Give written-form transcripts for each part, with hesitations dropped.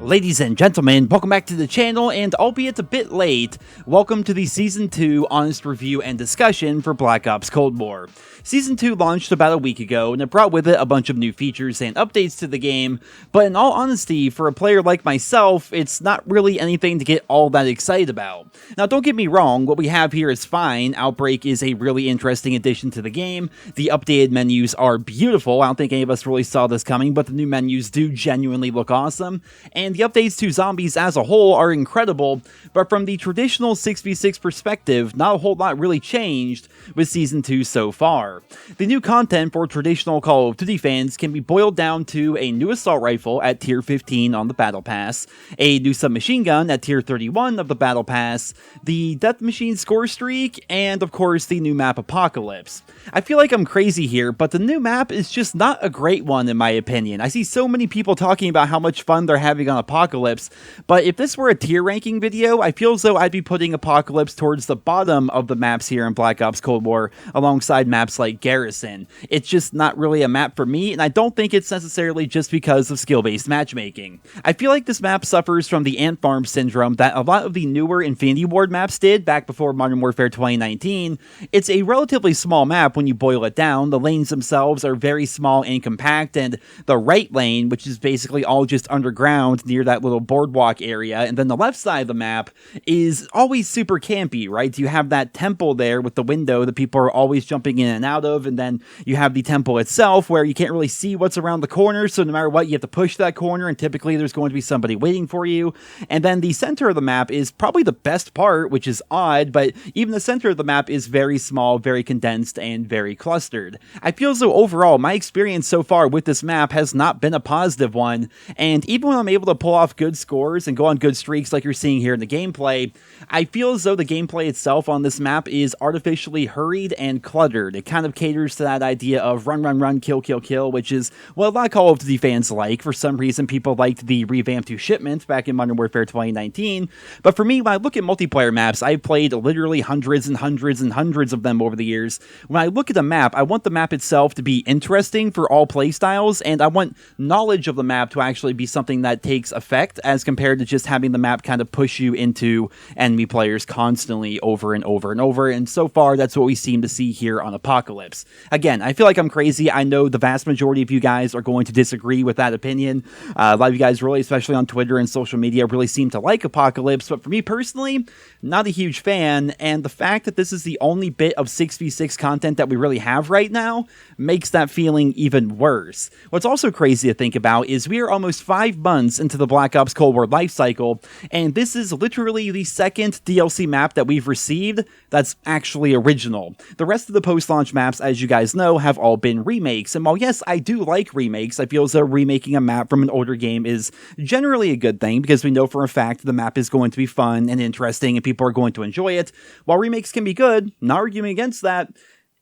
Ladies and gentlemen, welcome back to the channel, and albeit a bit late, welcome to the Season 2 honest review and discussion for Black Ops Cold War. Season 2 launched about a week ago, and it brought with it a bunch of new features and updates to the game, but in all honesty, for a player like myself, it's not really anything to get all that excited about. Now don't get me wrong, what we have here is fine. Outbreak is a really interesting addition to the game. The updated menus are beautiful. I don't think any of us really saw this coming, but the new menus do genuinely look awesome, and the updates to zombies as a whole are incredible, but from the traditional 6v6 perspective, not a whole lot really changed with Season 2 so far. The new content for traditional Call of Duty fans can be boiled down to a new assault rifle at tier 15 on the Battle Pass, a new submachine gun at tier 31 of the Battle Pass, the Death Machine score streak, and of course the new map Apocalypse. I feel like I'm crazy here, but the new map is just not a great one in my opinion. I see so many people talking about how much fun they're having on Apocalypse, but if this were a tier ranking video, I feel as though I'd be putting Apocalypse towards the bottom of the maps here in Black Ops Cold War, alongside maps like Garrison. It's just not really a map for me, and I don't think it's necessarily just because of skill-based matchmaking. I feel like this map suffers from the ant farm syndrome that a lot of the newer Infinity Ward maps did back before Modern Warfare 2019. It's a relatively small map when you boil it down. The lanes themselves are very small and compact, and the right lane, which is basically all just underground near that little boardwalk area, and then the left side of the map is always super campy, right? You have that temple there with the window that people are always jumping in and out of, and then you have the temple itself where you can't really see what's around the corner, so no matter what, you have to push that corner, and typically there's going to be somebody waiting for you. And then the center of the map is probably the best part, which is odd, but even the center of the map is very small, very condensed, and very clustered. I feel as though overall, my experience so far with this map has not been a positive one, and even when I'm able to pull off good scores and go on good streaks like you're seeing here in the gameplay, I feel as though the gameplay itself on this map is artificially hurried and cluttered. It kind of caters to that idea of run, run, run, kill, kill, kill, which is what a lot of Call of Duty fans like. For some reason, people liked the revamp to shipment back in Modern Warfare 2019, but for me, when I look at multiplayer maps, I've played literally hundreds and hundreds and hundreds of them over the years. When I look at a map, I want the map itself to be interesting for all playstyles, and I want knowledge of the map to actually be something that takes effect, as compared to just having the map kind of push you into enemy players constantly over and over and over, and so far that's what we seem to see here on Apocalypse. Again, I feel like I'm crazy. I know the vast majority of you guys are going to disagree with that opinion. A lot of you guys really, especially on Twitter and social media, really seem to like Apocalypse, but for me personally, not a huge fan, and the fact that this is the only bit of 6v6 content that we really have right now makes that feeling even worse. What's also crazy to think about is we are almost 5 months into the Black Ops Cold War lifecycle, and this is literally the second DLC map that we've received that's actually original. The rest of the post-launch maps, as you guys know, have all been remakes, and while yes, I do like remakes, I feel as though remaking a map from an older game is generally a good thing, because we know for a fact the map is going to be fun and interesting and people are going to enjoy it. While remakes can be good, not arguing against that,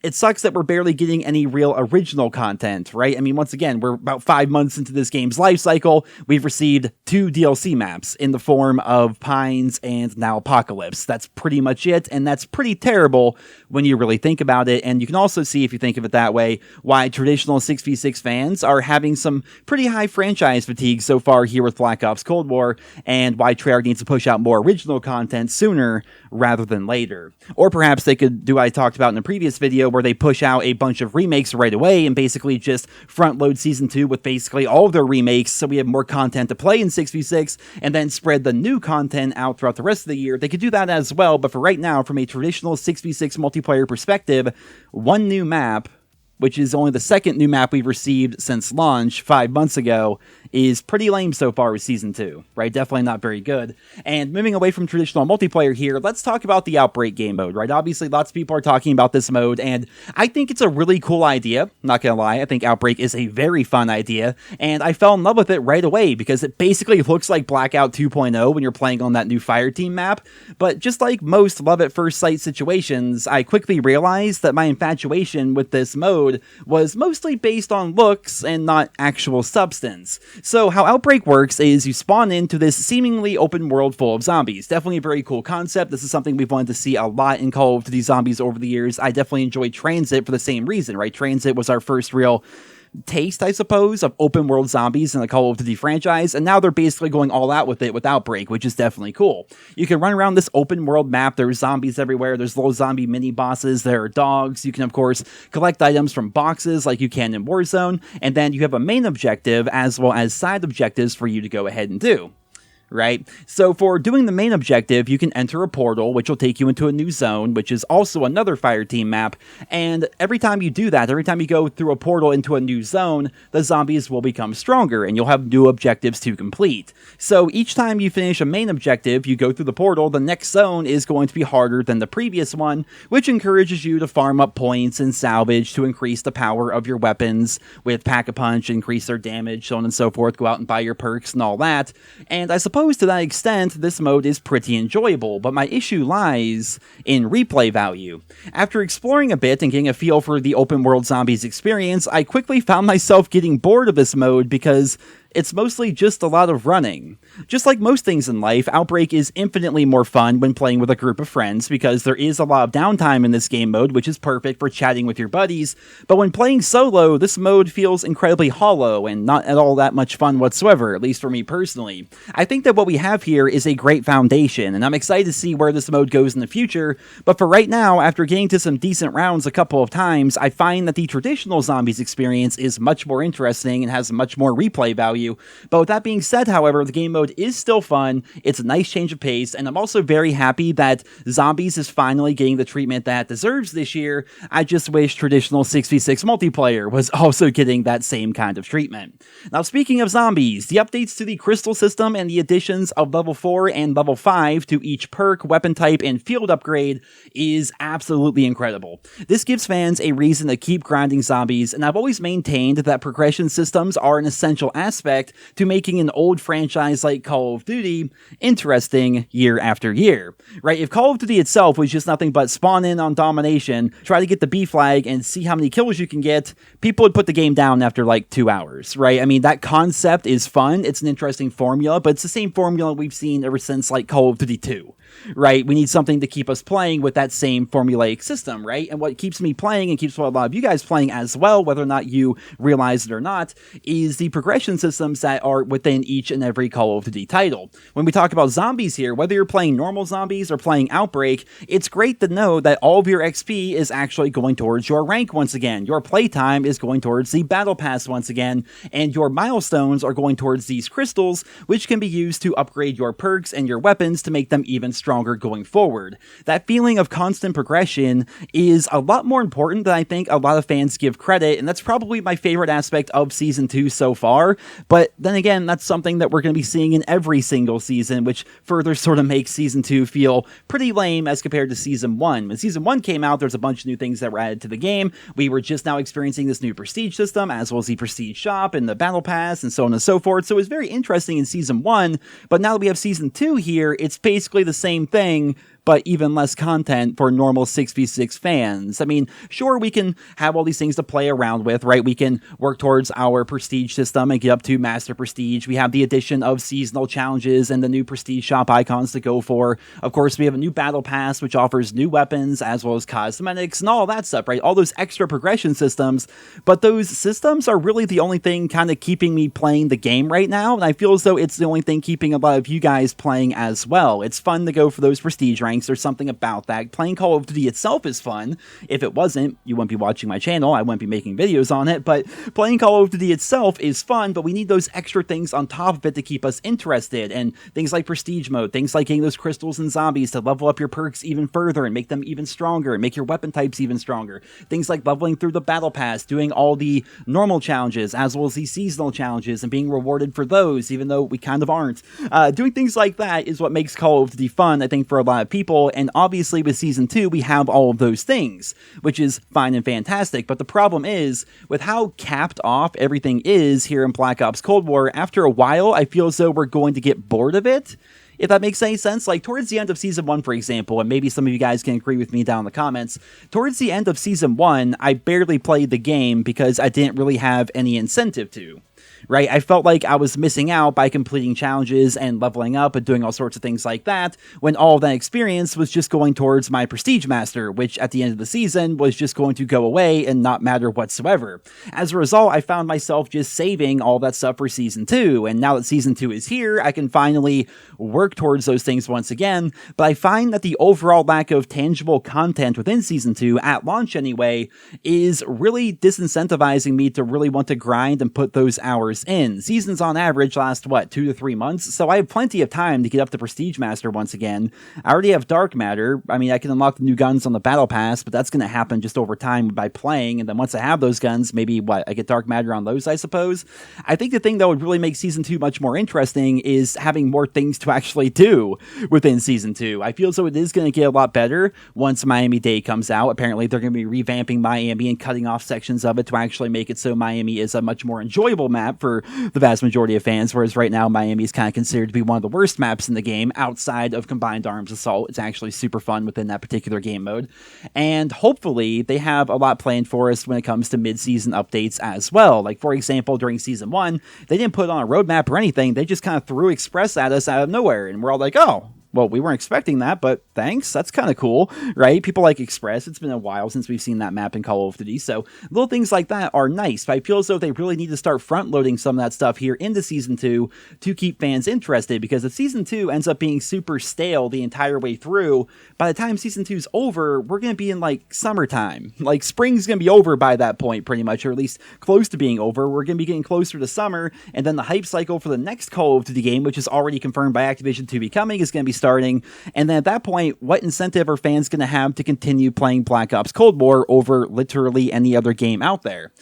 it sucks that we're barely getting any real original content, right? I mean, once again, we're about 5 months into this game's life cycle. We've received 2 DLC maps in the form of Pines and now Apocalypse. That's pretty much it, and that's pretty terrible when you really think about it. And you can also see, if you think of it that way, why traditional 6v6 fans are having some pretty high franchise fatigue so far here with Black Ops Cold War, and why Treyarch needs to push out more original content sooner rather than later. Or perhaps they could do what I talked about in a previous video, where they push out a bunch of remakes right away and basically just front load Season 2 with basically all of their remakes, so we have more content to play in 6v6, and then spread the new content out throughout the rest of the year. They could do that as well, but for right now, from a traditional 6v6 multiplayer perspective, one new map, which is only the second new map we've received since launch 5 months ago, is pretty lame so far with Season 2, right? Definitely not very good. And moving away from traditional multiplayer here, let's talk about the Outbreak game mode, right? Obviously, lots of people are talking about this mode, and I think it's a really cool idea. Not gonna lie, I think Outbreak is a very fun idea, and I fell in love with it right away, because it basically looks like Blackout 2.0 when you're playing on that new Fireteam map. But just like most love at first sight situations, I quickly realized that my infatuation with this mode mode was mostly based on looks and not actual substance. So how Outbreak works is you spawn into this seemingly open world full of zombies. Definitely a very cool concept. This is something we've wanted to see a lot in Call of Duty Zombies over the years. I definitely enjoyed Transit for the same reason, right? Transit was our first real taste, I suppose, of open world zombies in the Call of Duty franchise, and now they're basically going all out with it with Outbreak, which is definitely cool. You can run around this open world map, there's zombies everywhere, there's little zombie mini bosses, there are dogs, you can of course collect items from boxes like you can in Warzone, and then you have a main objective as well as side objectives for you to go ahead and do. Right? So for doing the main objective, you can enter a portal, which will take you into a new zone, which is also another Fireteam map, and every time you do that, every time you go through a portal into a new zone, the zombies will become stronger, and you'll have new objectives to complete. So each time you finish a main objective, you go through the portal, the next zone is going to be harder than the previous one, which encourages you to farm up points and salvage to increase the power of your weapons with Pack-a-Punch, increase their damage, so on and so forth, go out and buy your perks and all that, and I suppose to that extent, this mode is pretty enjoyable, but my issue lies in replay value. After exploring a bit and getting a feel for the open world zombies experience, I quickly found myself getting bored of this mode because it's mostly just a lot of running. Just like most things in life, Outbreak is infinitely more fun when playing with a group of friends because there is a lot of downtime in this game mode, which is perfect for chatting with your buddies, but when playing solo, this mode feels incredibly hollow and not at all that much fun whatsoever, at least for me personally. I think that what we have here is a great foundation, and I'm excited to see where this mode goes in the future, but for right now, after getting to some decent rounds a couple of times, I find that the traditional zombies experience is much more interesting and has much more replay value. But with that being said, however, the game mode is still fun, it's a nice change of pace, and I'm also very happy that Zombies is finally getting the treatment that it deserves this year. I just wish traditional 6v6 multiplayer was also getting that same kind of treatment. Now speaking of Zombies, the updates to the Crystal system and the additions of level 4 and level 5 to each perk, weapon type, and field upgrade is absolutely incredible. This gives fans a reason to keep grinding Zombies, and I've always maintained that progression systems are an essential aspect to making an old franchise like Call of Duty interesting year after year, right? If Call of Duty itself was just nothing but spawn in on domination, try to get the B flag and see how many kills you can get, people would put the game down after like 2 hours, right? I mean, that concept is fun, it's an interesting formula, but it's the same formula we've seen ever since like Call of Duty 2. Right? We need something to keep us playing with that same formulaic system, right? And what keeps me playing and keeps a lot of you guys playing as well, whether or not you realize it or not, is the progression systems that are within each and every Call of Duty title. When we talk about zombies here, whether you're playing normal zombies or playing Outbreak, it's great to know that all of your XP is actually going towards your rank once again. Your playtime is going towards the battle pass once again, and your milestones are going towards these crystals, which can be used to upgrade your perks and your weapons to make them even stronger going forward. That feeling of constant progression is a lot more important than I think a lot of fans give credit, and that's probably my favorite aspect of Season 2 so far, but then again, that's something that we're going to be seeing in every single season, which further sort of makes Season 2 feel pretty lame as compared to Season 1. When Season 1 came out, there's a bunch of new things that were added to the game. We were just now experiencing this new Prestige system, as well as the Prestige Shop and the Battle Pass, and so on and so forth, so it was very interesting in Season 1, but now that we have Season 2 here, it's basically the same thing, but even less content for normal 6v6 fans. I mean, sure, we can have all these things to play around with, right? We can work towards our Prestige system and get up to Master Prestige. We have the addition of seasonal challenges and the new Prestige Shop icons to go for. Of course, we have a new Battle Pass, which offers new weapons, as well as cosmetics and all that stuff, right? All those extra progression systems, but those systems are really the only thing kind of keeping me playing the game right now, and I feel as though it's the only thing keeping a lot of you guys playing as well. It's fun to go for those Prestige ranks. There's something about that. Playing Call of Duty itself is fun. If it wasn't, you wouldn't be watching my channel. I wouldn't be making videos on it, but playing Call of Duty itself is fun, but we need those extra things on top of it to keep us interested, and things like Prestige mode, things like getting those crystals and zombies to level up your perks even further and make them even stronger and make your weapon types even stronger. Things like leveling through the Battle Pass, doing all the normal challenges as well as the seasonal challenges and being rewarded for those, even though we kind of aren't. Doing things like that is what makes Call of Duty fun, I think, for a lot of people, and obviously with Season 2, we have all of those things, which is fine and fantastic, but the problem is, with how capped off everything is here in Black Ops Cold War, after a while, I feel as though we're going to get bored of it. if that makes any sense. Like, towards the end of Season 1, for example, and maybe some of you guys can agree with me down in the comments, towards the end of Season 1, I barely played the game because I didn't really have any incentive to. Right? I felt like I was missing out by completing challenges and leveling up and doing all sorts of things like that, when all of that experience was just going towards my Prestige Master, which at the end of the season was just going to go away and not matter whatsoever. As a result, I found myself just saving all that stuff for Season 2, and now that Season 2 is here, I can finally work towards those things once again, but I find that the overall lack of tangible content within Season 2, at launch anyway, is really disincentivizing me to really want to grind and put those hours in. Seasons on average last, what, 2 to 3 months? So I have plenty of time to get up to Prestige Master once again. I already have Dark Matter. I mean, I can unlock the new guns on the Battle Pass, but that's going to happen just over time by playing, and then once I have those guns, maybe, I get Dark Matter on those, I suppose. I think the thing that would really make Season 2 much more interesting is having more things to actually do within Season 2. I feel as though it is going to get a lot better once Miami-Dade comes out. Apparently, they're going to be revamping Miami and cutting off sections of it to actually make it so Miami is a much more enjoyable map for the vast majority of fans, whereas right now Miami is kind of considered to be one of the worst maps in the game outside of Combined Arms Assault. It's actually super fun within that particular game mode, and hopefully they have a lot planned for us when it comes to mid-season updates as well. Like, for example, during Season 1, they didn't put on a roadmap or anything, they just kind of threw Express at us out of nowhere, and we're all like, oh, well, we weren't expecting that, but thanks. That's kind of cool, right? People like Express. It's been a while since we've seen that map in Call of Duty, so little things like that are nice, but I feel as though they really need to start front-loading some of that stuff here into Season 2 to keep fans interested, because if Season 2 ends up being super stale the entire way through, by the time Season 2 is over, we're going to be in, like, summertime. Like, spring's going to be over by that point, pretty much, or at least close to being over. We're going to be getting closer to summer, and then the hype cycle for the next Call of Duty game, which is already confirmed by Activision to be coming, is going to be starting, and then at that point, what incentive are fans going to have to continue playing Black Ops Cold War over literally any other game out there?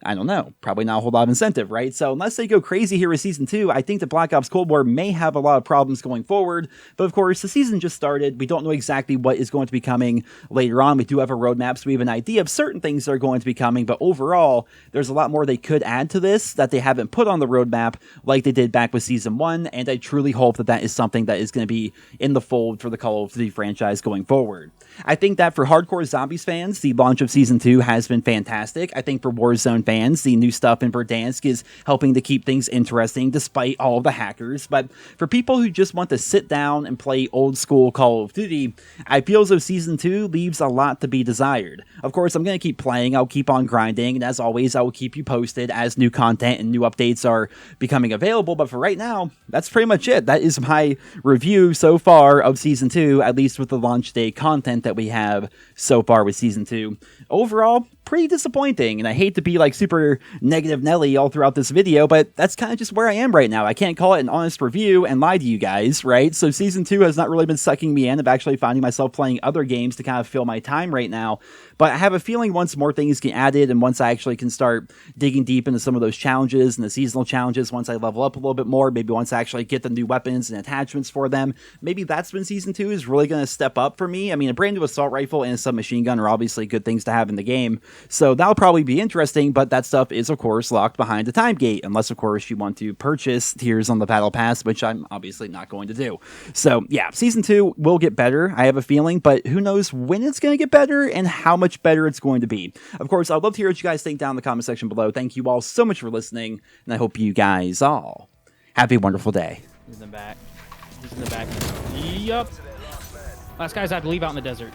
I don't know. Probably not a whole lot of incentive, right? So unless they go crazy here with Season 2, I think that Black Ops Cold War may have a lot of problems going forward. But of course, the season just started. We don't know exactly what is going to be coming later on. We do have a roadmap, so we have an idea of certain things that are going to be coming. But overall, there's a lot more they could add to this that they haven't put on the roadmap like they did back with Season 1. And I truly hope that that is something that is going to be in the fold for the Call of Duty franchise going forward. I think that for hardcore Zombies fans, the launch of Season 2 has been fantastic. I think for Warzone fans, the new stuff in Verdansk is helping to keep things interesting despite all of the hackers. But for people who just want to sit down and play old school Call of Duty, I feel as though Season 2 leaves a lot to be desired. Of course, I'm going to keep playing, I'll keep on grinding, and as always, I will keep you posted as new content and new updates are becoming available. But for right now, that's pretty much it. That is my review so far of Season 2, at least with the launch day content that we have so far with Season 2. Overall, pretty disappointing, and I hate to be like super negative Nelly all throughout this video, but that's kind of just where I am right now. I can't call it an honest review and lie to you guys, right? So Season 2 has not really been sucking me in. I'm actually finding myself playing other games to kind of fill my time right now, but I have a feeling once more things get added, and once I actually can start digging deep into some of those challenges and the seasonal challenges, once I level up a little bit more, maybe once I actually get the new weapons and attachments for them, maybe that's when Season 2 is really going to step up for me. I mean, a brand new assault rifle and a submachine gun are obviously good things to have in the game, so that'll probably be interesting, but that stuff is, of course, locked behind a time gate, unless, of course, you want to purchase tiers on the Battle Pass, which I'm obviously not going to do. So, yeah, Season 2 will get better, I have a feeling, but who knows when it's going to get better and how much better it's going to be. Of course, I'd love to hear what you guys think down in the comment section below. Thank you all so much for listening, and I hope you guys all have a wonderful day. He's in the back. He's in the back. Yup. Last guys have to leave out in the desert.